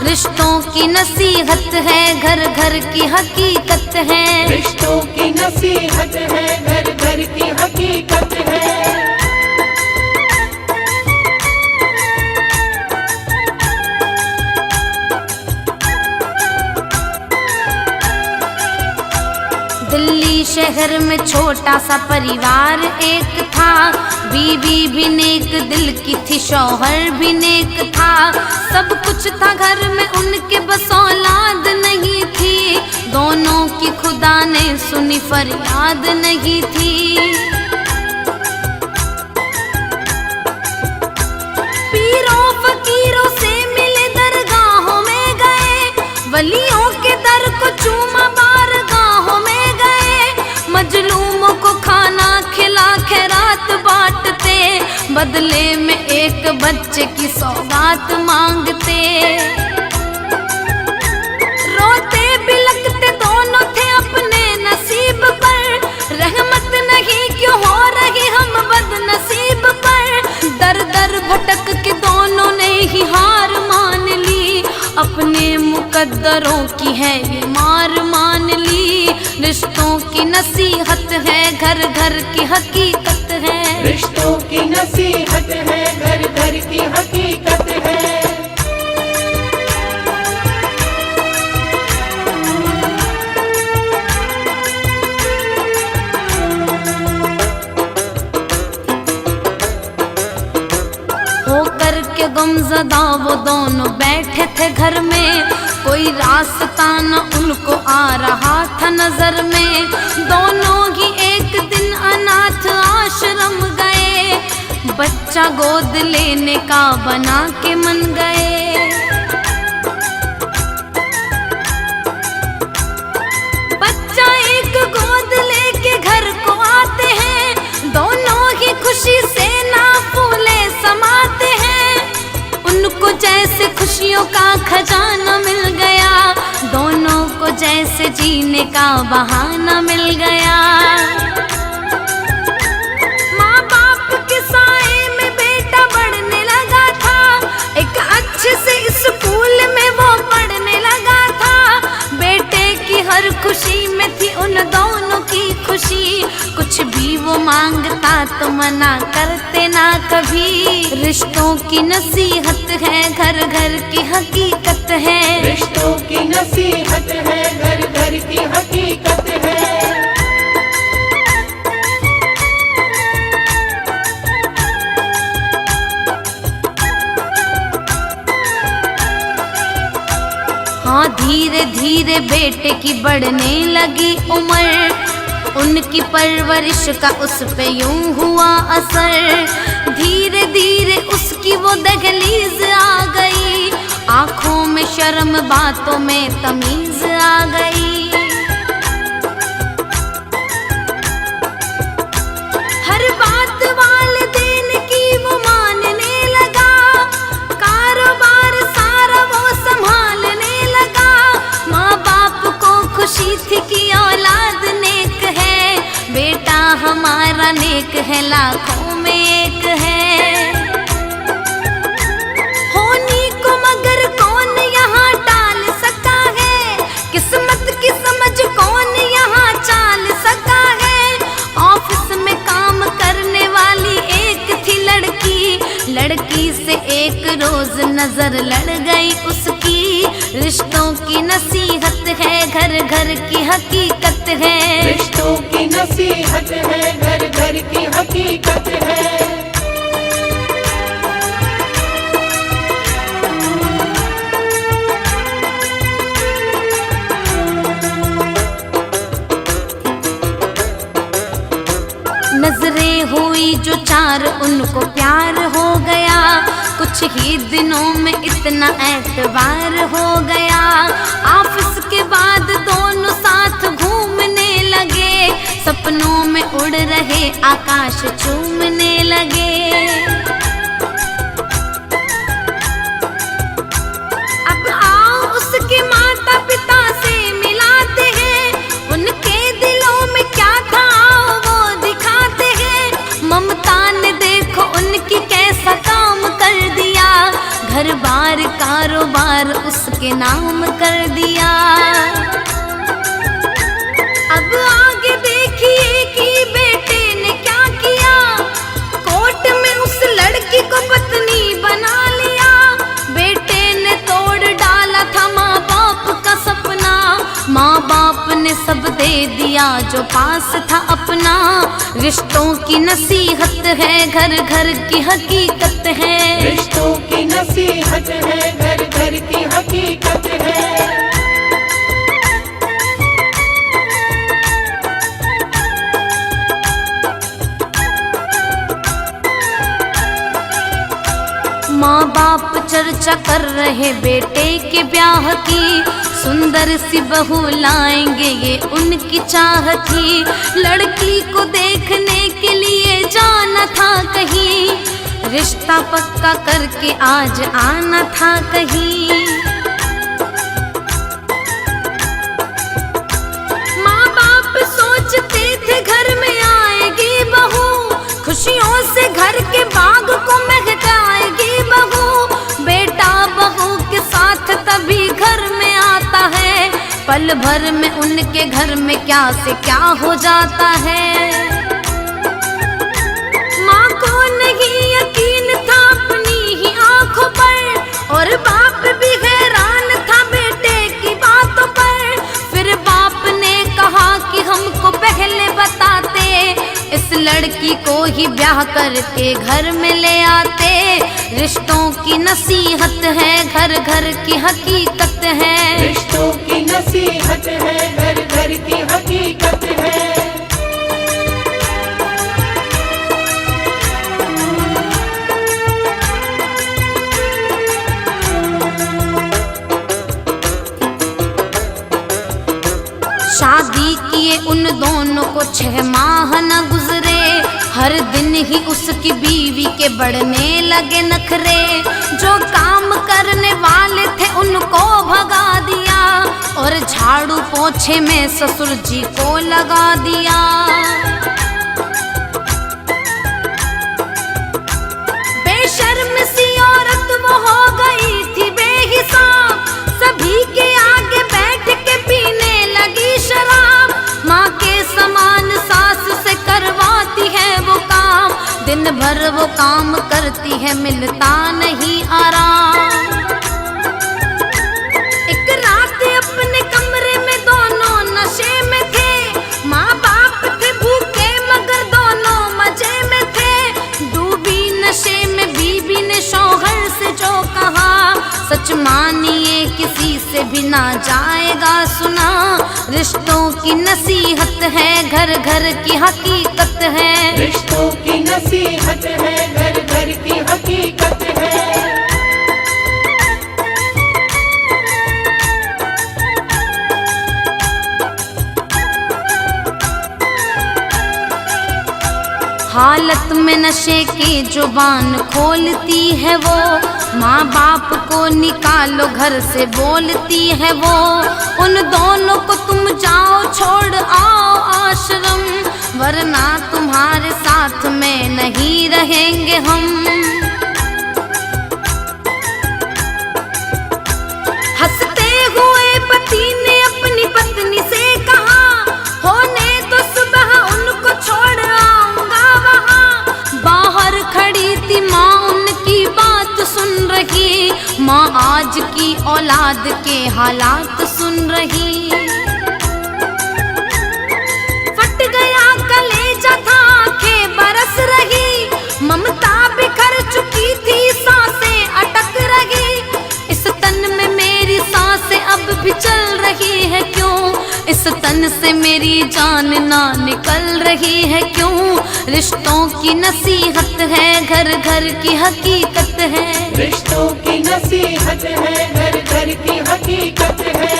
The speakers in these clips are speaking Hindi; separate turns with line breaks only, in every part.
रिश्तों की नसीहत है, घर घर की हकीकत है।
रिश्तों की नसीहत है, घर घर की हकीकत है।
दिल्ली शहर में छोटा सा परिवार एक था, बीवी भी नेक दिल की थी, शौहर भी नेक था। सब कुछ था घर में उनके, बस औलाद नहीं थी। दोनों की खुदा ने सुनी फरियाद नहीं थी। पीरों फकीरों से मिले, दरगाहों में गए, वलियों के दर को चूमा, बारगाहों में गए। मजलूमों को खाना खिला खैरात बांटते, बदले में एक बच्चे की सौगात मांगते। रोते बिलखते दोनों थे अपने नसीब पर, रहमत नहीं क्यों हो रही हम बदनसीब पर। दर दर भटक के दोनों ने ही हार मान ली, अपने मुकद्दरों की है ये मार मान ली। रिश्तों की नसीहत है, घर घर की हकीकत है।
रिश्तों की नसीहत है, घर घर की हकीकत है।
होकर के गमज़दा वो दोनों बैठे थे घर में, कोई रास्ता न उनको आ रहा था नजर में। दोनों ही एक दिन अनाथ आश्रम गए, बच्चा गोद लेने का बना के मन गए। बच्चा एक गोद लेके घर को आते हैं, दोनों ही खुशी से ना फूले समाते हैं। उनको जैसे खुशियों का खजाना मिल गया, दोनों को जैसे जीने का बहाना मिल गया। माँ बाप के साए में बेटा बढ़ने लगा था, एक अच्छे से स्कूल में वो पढ़ने लगा था। बेटे की हर खुशी में थी उन दोनों की खुशी, कुछ भी वो मांगता तो मना करते ना कभी। रिश्तों की नसीहत है, घर घर की हकीकत है।
रिश्तों की नसीहत है, घर घर की हकीकत है।
हाँ, धीरे धीरे बेटे की बढ़ने लगी उम्र, उनकी परवरिश का उस पे यूं हुआ असर। धीरे धीरे उसकी वो दहलीज आ गई, आंखों में शर्म बातों में तमीज आ गई। हर बात वालिदैन की वो मानने लगा, कारोबार सारा वो संभालने लगा। माँ बाप को खुशी थी कि औलाद नेक है, बेटा हमारा नेक है, लाखों में एक है। होनी को मगर कौन यहाँ टाल सका है, किस्मत की समझ कौन यहाँ चाल सका है। ऑफिस में काम करने वाली एक थी लड़की, लड़की से एक रोज नजर लड़ गई उसकी। रिश्तों की नसीहत है, घर घर की हकीकत है।
रिश्तों की नसीहत है, घर घर की हकीकत है।
नजरें हुई जो चार उनको प्यार हो गया, कुछ ही दिनों में इतना एतबार हो गया। ऑफिस के बाद दोनों साथ घूमने लगे, सपनों में उड़ रहे आकाश चूमने लगे। अब आओ उसके माता पिता से मिलाते हैं, उनके दिलों में क्या था आओ वो दिखाते हैं। ममता ने देखो उनकी कैसा काम कर दिया, घर बार कारोबार घर उसके नाम कर दिया। अब आगे देखिए कि बेटे ने क्या किया, कोर्ट में उस लड़की को पत्नी बना लिया। बेटे ने तोड़ डाला था माँ बाप का सपना, माँ बाप ने सब दे दिया जो पास था अपना। रिश्तों की नसीहत है, घर घर की हकीकत है।
रिश्तों की नसीहत है, घर घर की हकीकत है।
माँ बाप चर्चा कर रहे बेटे के ब्याह की, सुंदर सी बहू लाएंगे ये उनकी चाह थी। लड़की को देखने के लिए जाना था कहीं, रिश्ता पक्का करके आज आना था कहीं। माँ बाप सोचते थे घर में आएगी बहू, खुशियों से घर के बाग को महकाएगी बहू। बेटा बहू के साथ तभी घर में आता है, पल भर में उनके घर में क्या से क्या हो जाता है। माँ को नहीं यकीन था अपनी ही आंखों पर, और बाप भी हैरान था बेटे की बातों पर। फिर बाप ने कहा कि हमको पहले बताते, इस लड़की को ही ब्याह करके घर में ले आते। रिश्तों की नसीहत है, घर घर की हकीकत है।
रिश्तों की नसीहत है, घर घर की हकीकत है।
शादी किए उन दोनों को 6 माह न गुजरे, हर दिन ही उसकी बीवी के बढ़ने लगे नखरे। जो काम करने वाले थे उनको भगा दिया, और झाड़ू पोछे में ससुर जी को लगा दिया। बेशर्म सी औरत वो हो गई थी बेहिसाब, सभी के आगे बैठ के पीने लगी शराब। माँ के समान सास से करवाती है वो काम, दिन भर वो काम करती है मिलता नहीं आराम। एक रात अपने कमरे में दोनों नशे में थे, माँ बाप थे भूखे मगर दोनों मजे में थे। डूबी नशे में बीबी ने शौहर से जो कहा, सच मानिए किसी से भी ना जाएगा सुना। रिश्तों की नसीहत है, घर घर की हकीकत है।
रिश्तों की नसीहत है, घर घर की हकीकत है।
हालत में नशे की जुबान खोलती है वो, माँ बाप को निकालो घर से बोलती है वो। उन दोनों को तुम जाओ छोड़ आओ आश्रम, वरना तुम्हारे साथ में नहीं रहेंगे हम। हंसते हुए पति ने अपनी पत्नी से कहा, होने तो सुबह उनको छोड़ आऊंगा वहाँ। बाहर खड़ी थी माँ उनकी बात सुन रही, माँ आज की औलाद के हालात सुन रही। फट गया कलेजा था, आंखें बरस रही, ममता बिखर चुकी थी, सांसें अटक रही। इस तन में मेरी सांसें अब भी चल रही है क्यों, इस तन से मेरी जान ना निकल रही है क्यों। रिश्तों की नसीहत है, घर घर की हकीकत है।
रिश्तों की नसीहत है, घर घर की हकीकत है।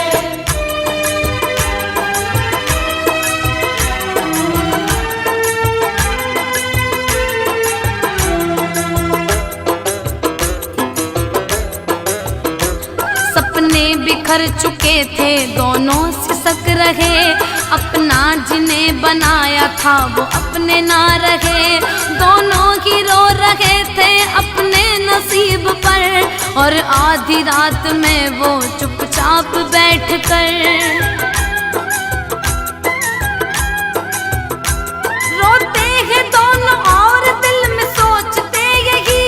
सपने बिखर बिखर चुके थे, दोनों सिसक रहे। अपना जिन्हें बनाया था वो अपने ना रहे, दोनों ही रो रहे थे अपने नसीब पर। और आधी रात में वो चुपचाप बैठकर रोते हैं दोनों और दिल में सोचते यही,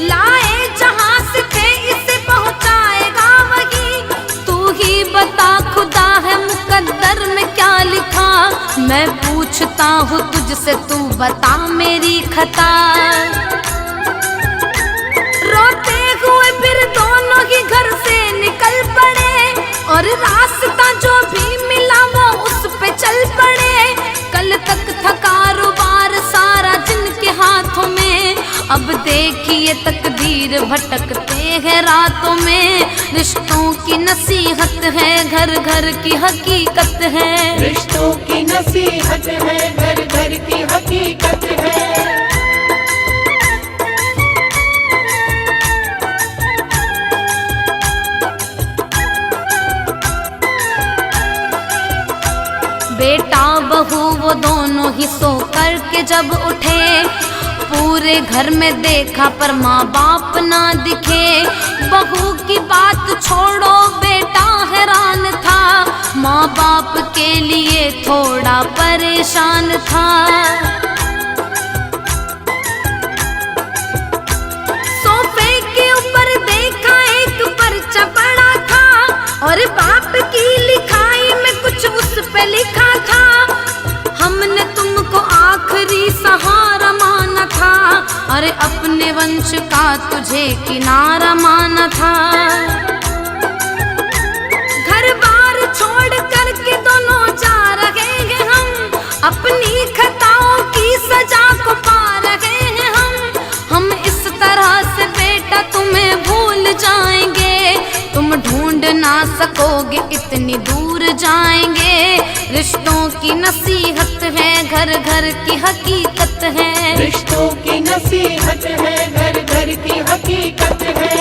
लाए जहां से थे इसे पहुंचाएगा वही। तू ही बता खुदा है मुकद्दर में क्या लिखा, मैं पूछता हूँ तुझसे तू बता मेरी खता। रोते हुए फिर दोनों ही घर से निकल पड़े, और रास्ता जो भी मिला वो उस पे चल पड़े। कल तक था कारोबार सारा जिनके हाथों में, अब देखिए तकदीर भटकते हैं रातों में। रिश्तों की नसीहत है, घर घर की हकीकत है।
रिश्तों की नसीहत है, घर घर की हकीकत है।
बेटा बहू वो दोनों ही सो करके जब उठे, पूरे घर में देखा पर माँ बाप ना दिखे। बहू की बात छोड़ो बेटा हैरान था, माँ बाप के लिए थोड़ा परेशान था। सोफे के ऊपर देखा एक पर्चा पड़ा था, और बाप की लिखाई में कुछ उस पे लिखा था, हमने तुमको आखिरी सहारा माना था, अरे अपने वंश का तुझे किनारा माना था। घर बार छोड़ करके दोनों जा रहे हैं हम, अपनी खताओं की सजा को पा रहे हैं हम इस तरह से बेटा तुम्हें भूल जाएंगे, तुम ढूंढ ना सकोगे इतनी दूर जाएंगे। रिश्तों की नसीहत है, घर घर की हकीकत है।
रिश्तों की नसीहत है, घर घर की हकीकत है।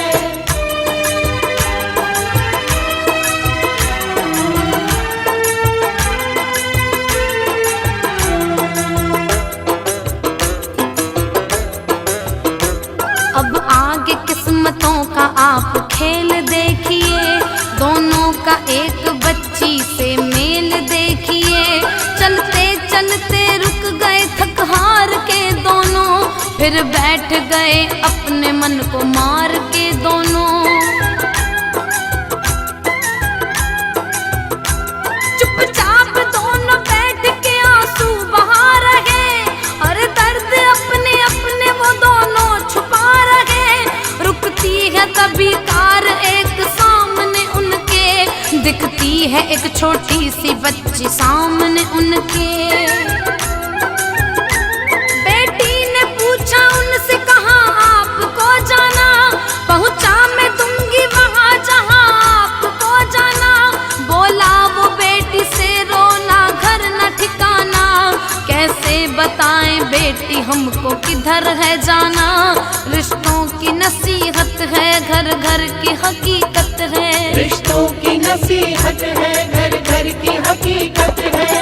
अब आगे किस्मतों का आप खेल देखिए, दोनों का एक बच्ची से मेल देखिए। चलते चलते रुक गए थक हार के दोनों, फिर बैठ गए अपने मन को मार के दोनों। चुपचाप दोनों बैठ के आंसू बहा रहे, और दर्द अपने अपने वो दोनों छुपा रहे। रुकती है तभी कार एक सामने उनके, दिखती है एक छोटी सी बच्ची सामने उनके। बेटी ने पूछा उनसे कहाँ आपको जाना, पहुँचा मैं दूंगी वहाँ जहाँ आपको जाना। बोला वो बेटी से रोना घर न ठिकाना, कैसे बताएं बेटी हमको किधर है जाना। रिश्तों की नसीहत है, घर घर की हकीकत है।
रिश्तों की नसीहत है, घर घर की हकीकत है।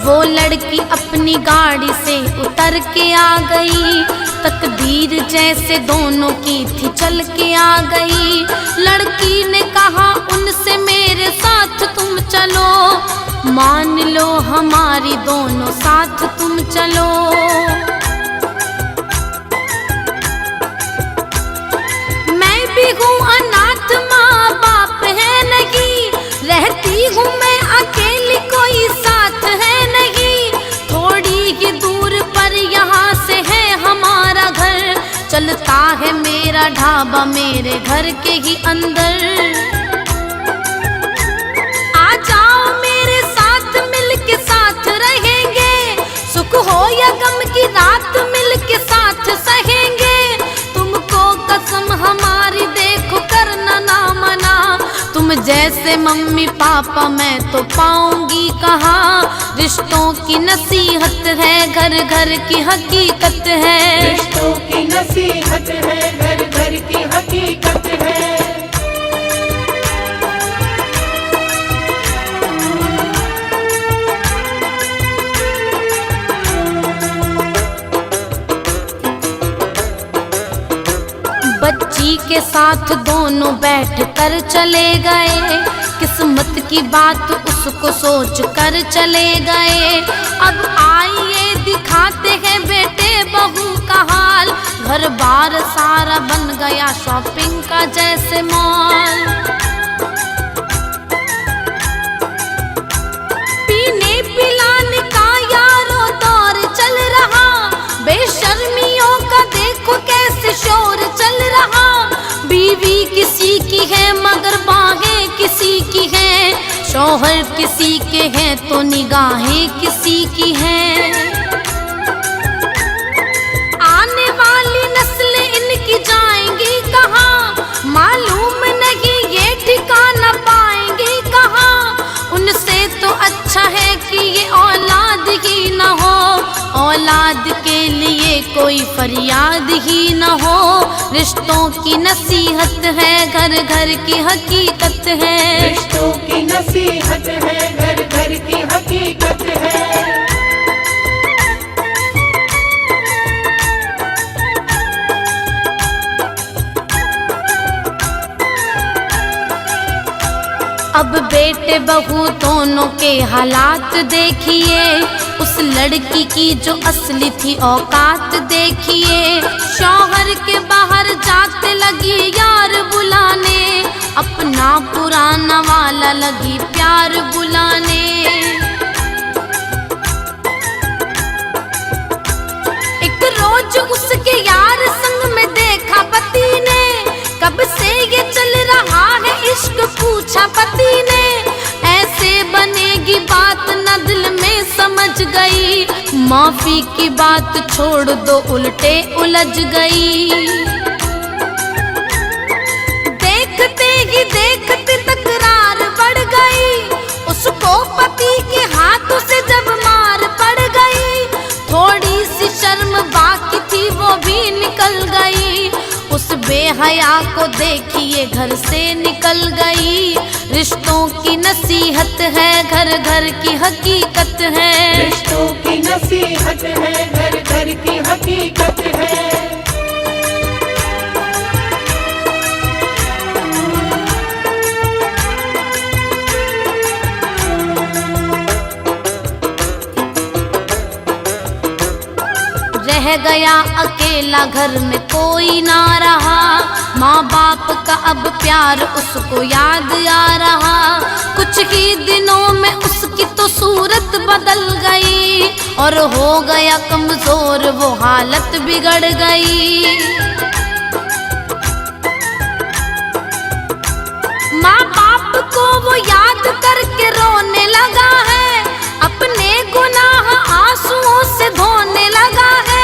वो लड़की अपनी गाड़ी से उतर के आ गई, तकदीर जैसे दोनों की थी चल के आ गई। लड़की ने कहा उनसे मेरे साथ तुम चलो, मान लो हमारी दोनों साथ तुम चलो। मैं भी हूँ अनाथ, माँ बाप है नहीं, रहती हूँ मैं अकेली कोई साथ है नहीं। थोड़ी ही दूर पर यहाँ से है हमारा घर, चलता है मेरा ढाबा मेरे घर के ही अंदर। आ जाओ मेरे साथ मिल के साथ रहेंगे, सुख हो या गम की रात मिल के साथ सहेंगे। तुमको कसम हमारी देखो करना ना मना, तुम जैसे मम्मी पापा मैं तो पाऊंगी कहाँ। रिश्तों की नसीहत है, घर घर की हकीकत है।
रिश्तों की नसीहत है, घर घर की हकीकत है।
बच्ची के साथ दोनों बैठ कर चले गए, किस्मत की बात उसको सोच कर चले गए। अब आइए दिखाते हैं बेटे बहू का हाल, घर बार सारा बन गया शॉपिंग का जैसे मॉल। पीने पिलाने का यारों दौर चल रहा, बेशर्मियों का देखो कैसे शोर चल रहा। बीवी किसी की है मगर बाहें किसी की हैं, शौहर किसी के हैं तो निगाहें किसी की हैं। आने वाली नस्लें इनकी जाएंगी कहाँ, मालूम नहीं ये ठिकाना पाएंगी कहाँ। उनसे तो अच्छा है कि ये औलाद ही न हो, औलाद के लिए कोई फरियाद ही न हो। रिश्तों की नसीहत है, घर घर की हकीकत है।
रिश्तों की नसीहत है, घर घर की हकीकत है।
अब बेटे बहू दोनों के हालात देखिए, उस लड़की की जो असली थी औकात देखिए। शौहर के बाहर जाते लगी यार बुलाने, अपना पुराना वाला लगी प्यार बुलाने। एक रोज उसके यार संग में देखा पति ने, कब से ये चल रहा है इश्क पूछा पति ने। ऐसे बनेगी बात न दिल में समझ गई, माफी की बात छोड़ दो उल्टे उलझ गई। देखते ही देखते तकरार बढ़ गई, उसको पति के हाथों से जब मार पड़ गई। थोड़ी सी शर्म बाकी थी वो भी निकल गई, उस बेहया को देखिए घर से निकल गई। रिश्तों की नसीहत है, घर घर की हकीकत है।
रिश्तों की नसीहत है, घर घर की हकीकत है।
रह गया अकेला घर में कोई ना रहा, माँ बाप का अब प्यार उसको याद आ रहा। कुछ ही दिनों में उसकी तो सूरत बदल गई, और हो गया कमजोर वो हालत बिगड़ गई। माँ बाप को वो याद करके रोने लगा है, अपने गुनाह आंसुओं से धोने लगा है।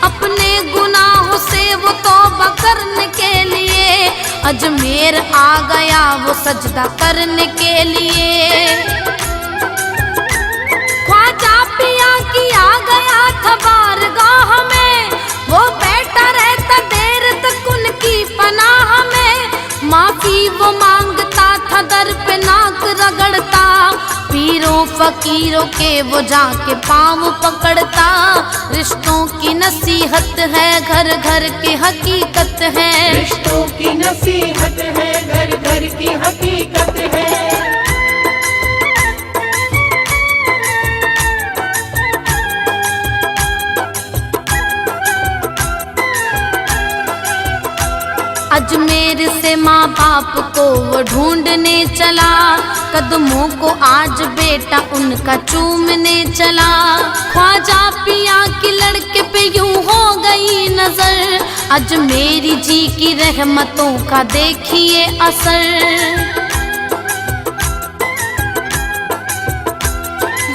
अपने गुनाहों से वो तौबा करने के लिए अजमेर आ गया वो सजदा करने के लिए। ख्वाजा पिया की आ गया था बारगाह में, वो बैठा रहता देर तक उनकी पनाह में। माफी वो मांगता था दर पे नाक रगड़ता, पीरों फकीरों के वो जाके पाँव पकड़ता। रिश्तों की नसीहत है, घर घर की हकीकत है।
रिश्तों की नसीहत है, घर घर की हकीकत है।
अजमेर से माँ बाप को वो ढूंढने चला, कदमों को आज बेटा उनका चूमने चला। ख्वाजा पिया की लड़के पे यूं हो गई नजर, अजमेरी जी की रहमतों का देखिए असर।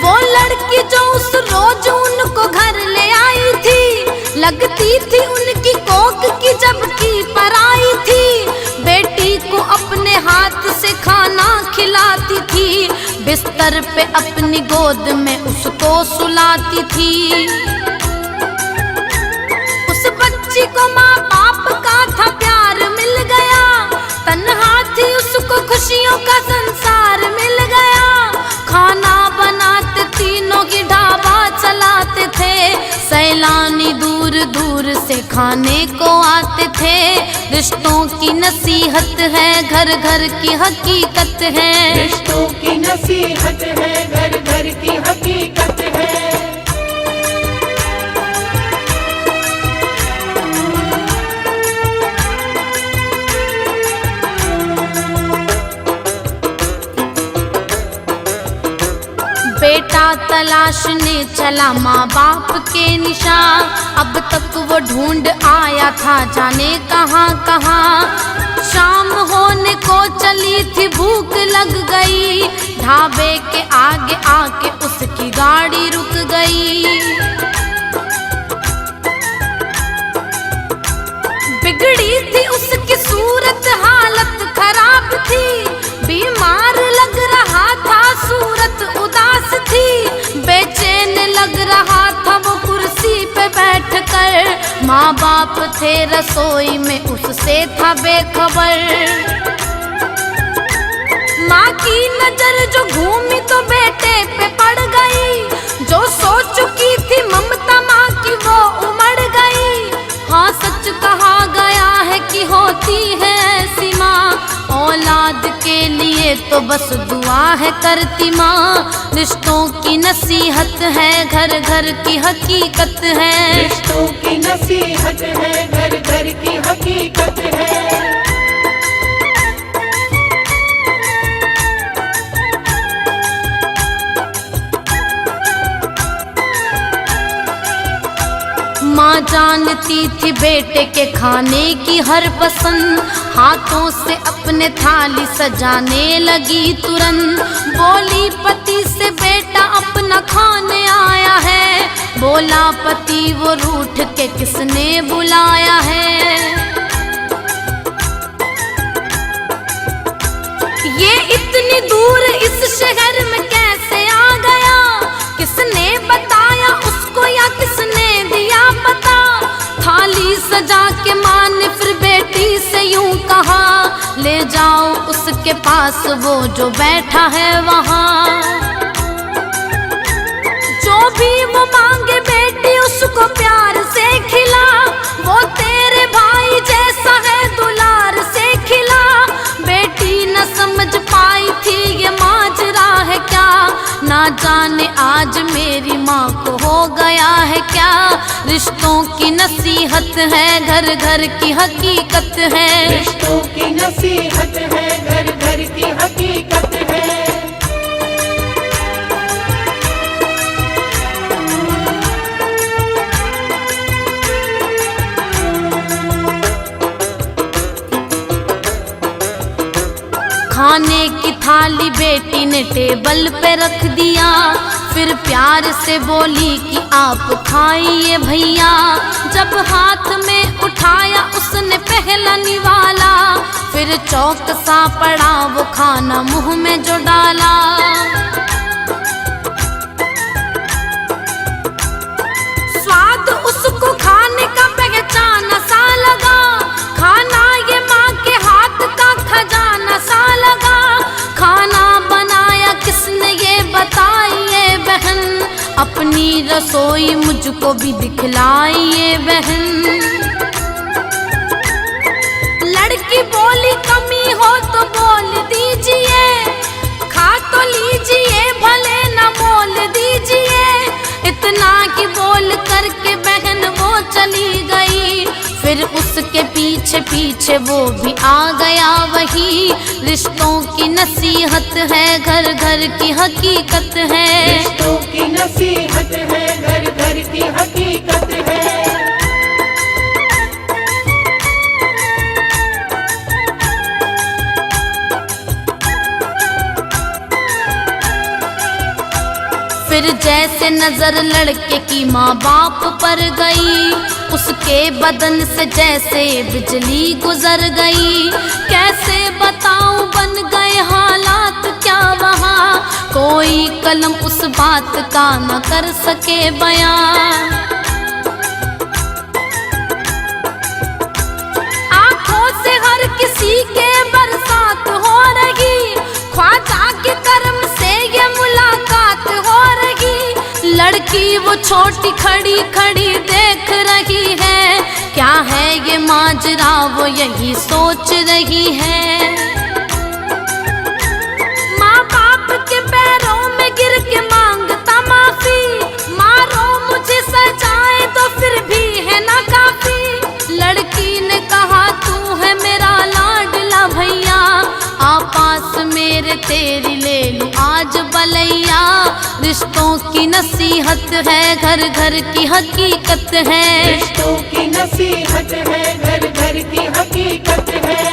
वो लड़की जो उस रोज उनको घर ले आई थी, लगती थी उनकी कोख की जबकि पराई थी। बेटी को अपने हाथ से खाना सर पे अपनी गोद में उसको सुलाती थी। उस बच्ची को माँ बाप का था प्यार मिल गया, तन्हा थी उसको खुशियों का संसार मिल गया। खाना बनाते तीनों की ढाबा चलाते थे, सैलानी दूर दूर से खाने को आते थे। रिश्तों की नसीहत है, घर घर की हकीकत है।
रिश्तों की नसीहत है, घर घर की हकीकत है।
बेटा तलाशने चला माँ बाप के निशान, अब तक वो ढूंढ आया था जाने कहाँ कहाँ। शाम होने को चली थी, भूख लग गई, ढाबे के आगे आके उसकी गाड़ी रुक गई। बिगड़ी थी उसकी सूरत, हालत खराब थी, बीमार लग रहा था, सूरत उदास थी। बेचैन लग रहा था वो कुर्सी पे बैठकर, माँ बाप थे रसोई में उससे था बेखबर। माँ की नजर जो घूमी तो बेटे पे पड़ गई, जो सो चुकी थी ममता माँ की वो उमड़ गई। हाँ सच कहा गया है कि होती है ऐसी माँ, औलाद के लिए तो बस दुआ है करती माँ। रिश्तों की नसीहत है, घर घर की हकीकत है।
रिश्तों की नसीहत है, घर घर की हकीकत है।
माँ जानती थी बेटे के खाने की हर पसंद, हाथों से अपने थाली सजाने लगी तुरंत। बोली पति से बेटा अपना खाने आया है, बोला पति वो रूठ के किसने बुलाया है। ये इतनी दूर इस शहर में कैसे आ गया, किसने बताया उसको या किसने दिया पता। थाली सजा के माँ ने फिर बेटी से यूं कहा, ले जाओ उसके पास वो जो बैठा है वहाँ। जो भी वो मांगे बेटी उसको प्यार से खिला, वो तेरे भाई जैसा है दुलार से खिला। बेटी न समझ पाई थी ये माजरा है क्या, ना जाने आज मेरी माँ को हो गया है क्या। रिश्तों की नसीहत है, घर घर की हकीकत है।
रिश्तों की नसीहत है, घर घर की हकीकत है।
खाने की थाली बेटी ने टेबल पे रख दिया, फिर प्यार से बोली कि आप खाइए भैया। जब हाथ में उठाया उसने पहला निवाला, फिर चौकसा पड़ा वो खाना मुंह में जो डाला। स्वाद उसको खाने का पहचाना सा लगा, खाना ये माँ के हाथ का खजाना सा लगा। खाना बनाया किसने ये बताइए बहन, अपनी रसोई मुझको भी दिखलाइए बहन। लड़की बोली कमी हो तो बोल दीजिए, खा तो लीजिए भले न मोल दीजिए। इतना की बोल करके बहन वो चली गई, फिर उसके पीछे पीछे वो भी आ गया वही। रिश्तों की नसीहत है, घर घर की हकीकत है।
रिश्तों की नसीहत है, घर घर की हकीकत है।
फिर जैसे नजर लड़के की माँ बाप पर गई, उसके बदन से जैसे बिजली गुजर गई। कैसे बताऊं बन गए हालात क्या वहाँ, कोई कलम उस बात का न कर सके बयां। आंखों से हर किसी के बरसात हो रही, ख्वाजा के कर्म से ये मुलाकात हो रही। लड़की वो छोटी खड़ी खड़ी देख रही है, क्या है ये माजरा वो यही सोच रही है। माँ बाप के पैरों में गिर के मांगता माफी, मारो मुझे सजाए तो फिर भी है ना काफी। लड़की ने कहा तू है मेरा लाडला भैया, आ पास मेरे तेरी ले लूं आज बलैया। रिश्तों की नसीहत है घर घर की हकीकत है,
रिश्तों की नसीहत है घर घर की हकीकत है।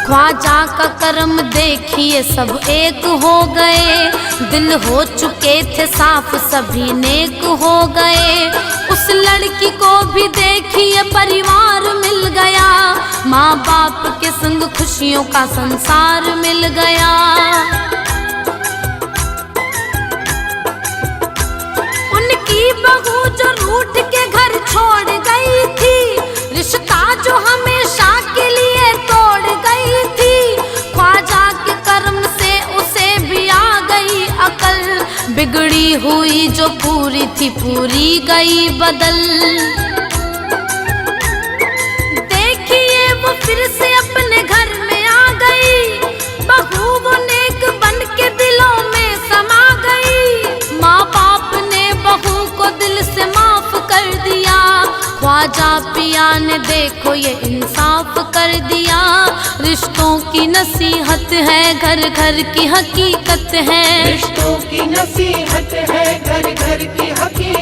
ख्वाजा का कर्म देखिए सब एक हो गए, दिल हो चुके थे साफ सभी नेक हो गए। उस लड़की को भी देखिए परिवार मिल गया, माँ बाप के संग खुशियों का संसार मिल गया। उनकी बहू जो रूठ के घर छोड़ गई थी, रिश्ता जो हमेशा के लिए तोड़ गई थी। ख्वाजा के कर्म से उसे भी आ गई अकल, बिगड़ी हुई जो पूरी थी पूरी गई बदल। देखिए वो फिर से अपने घर में आ गई, बहू वो नेक बन के दिलों में समा गई। माँ बाप ने बहू को दिल से माफ कर दिया, ख्वाजा पिया ने देखो ये इंसाफ कर दिया। रिश्तों की नसीहत है घर घर की हकीकत है,
रिश्तों की नसीहत है घर घर की हकीकत